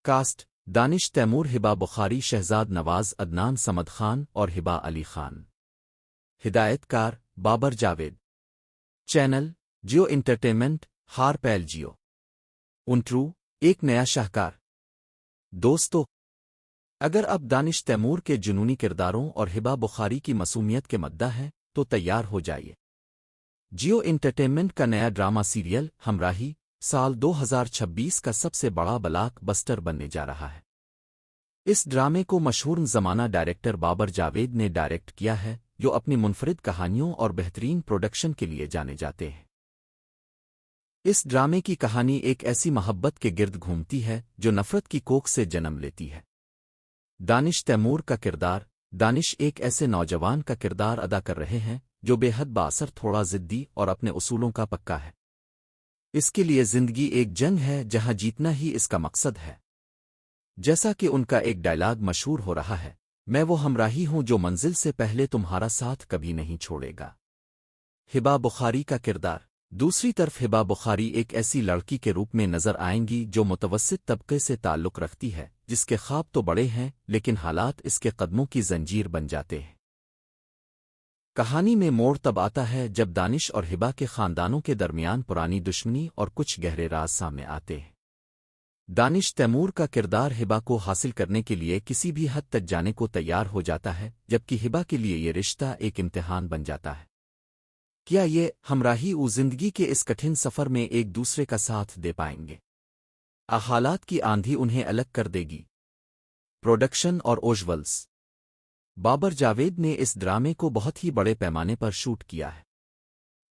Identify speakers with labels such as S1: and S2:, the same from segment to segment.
S1: Cost: دانش Timur, ہبا بخاری، شہزاد نواز، عدنان سمد خان اور ہبا علی خان۔ ہدایت کار: Babar Javed. Channel: Jio entertainment, ہار پیل جیو۔ انٹرو: ایک نیا شاہکار۔ دوستو، اگر آپ دانش تیمور کے جنونی کرداروں اور ہبا بخاری کی معصومیت کے مداح ہیں تو تیار ہو جائیے۔ جیو انٹرٹینمنٹ کا نیا ڈرامہ سیریل ہمراہی سال 2026 کا سب سے بڑا بلاک بسٹر بننے جا رہا ہے۔ اس ڈرامے کو مشہور زمانہ ڈائریکٹر بابر جاوید نے ڈائریکٹ کیا ہے، جو اپنی منفرد کہانیوں اور بہترین پروڈکشن کے لیے جانے جاتے ہیں۔ اس ڈرامے کی کہانی ایک ایسی محبت کے گرد گھومتی ہے جو نفرت کی کوکھ سے جنم لیتی ہے۔ دانش تیمور کا کردار: دانش ایک ایسے نوجوان کا کردار ادا کر رہے ہیں جو بے حد بااثر، تھوڑا ضدی اور اپنے اصولوں کا پکا ہے۔ اس کے لیے زندگی ایک جنگ ہے جہاں جیتنا ہی اس کا مقصد ہے۔ جیسا کہ ان کا ایک ڈائلاگ مشہور ہو رہا ہے، میں وہ ہمراہی ہوں جو منزل سے پہلے تمہارا ساتھ کبھی نہیں چھوڑے گا۔ ہبا بخاری کا کردار: دوسری طرف ہبا بخاری ایک ایسی لڑکی کے روپ میں نظر آئیں گی جو متوسط طبقے سے تعلق رکھتی ہے، جس کے خواب تو بڑے ہیں لیکن حالات اس کے قدموں کی زنجیر بن جاتے ہیں۔ کہانی میں موڑ تب آتا ہے جب دانش اور ہبا کے خاندانوں کے درمیان پرانی دشمنی اور کچھ گہرے راز سامنے آتے ہیں۔ دانش تیمور کا کردار ہبا کو حاصل کرنے کے لیے کسی بھی حد تک جانے کو تیار ہو جاتا ہے، جبکہ ہبا کے لیے یہ رشتہ ایک امتحان بن جاتا ہے۔ کیا یہ ہمراہی و زندگی کے اس کٹھن سفر میں ایک دوسرے کا ساتھ دے پائیں گے؟ حالات کی آندھی انہیں الگ کر دے گی؟ پروڈکشن اور اوجولز: بابر جاوید نے اس ڈرامے کو بہت ہی بڑے پیمانے پر شوٹ کیا ہے۔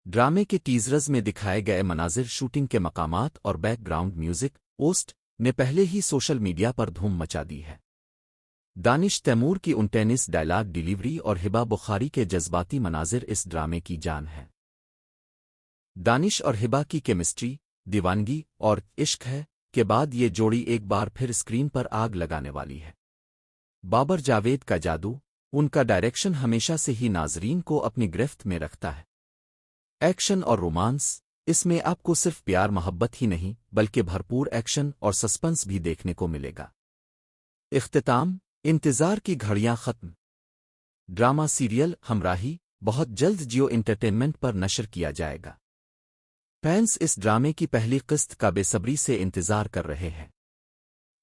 S1: ڈرامے کے ٹیزرز میں دکھائے گئے مناظر، شوٹنگ کے مقامات اور بیک گراؤنڈ میوزک پوسٹ نے پہلے ہی سوشل میڈیا پر دھوم مچا دی ہے۔ دانش تیمور کی انٹینس ڈائلاگ ڈیلیوری اور ہبا بخاری کے جذباتی مناظر اس ڈرامے کی جان ہے۔ دانش اور ہبا کی کیمسٹری، دیوانگی اور عشق ہے کے بعد یہ جوڑی ایک بار پھر اسکرین پر آگ لگانے والی ہے۔ بابر جاوید کا جادو: ان کا ڈائریکشن ہمیشہ سے ہی ناظرین کو اپنی گرفت میں رکھتا ہے۔ ایکشن اور رومانس: اس میں آپ کو صرف پیار محبت ہی نہیں بلکہ بھرپور ایکشن اور سسپنس بھی دیکھنے کو ملے گا۔ اختتام: انتظار کی گھڑیاں ختم۔ ڈرامہ سیریل ہمراہی بہت جلد جیو انٹرٹینمنٹ پر نشر کیا جائے گا۔ فینس اس ڈرامے کی پہلی قسط کا بے صبری سے انتظار کر رہے ہیں۔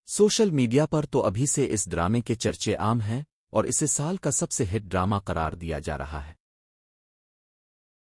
S1: سوشل میڈیا پر تو ابھی سے اس ڈرامے کے چرچے عام ہیں اور اسے سال کا سب سے ہٹ ڈرامہ قرار دیا جا رہا ہے۔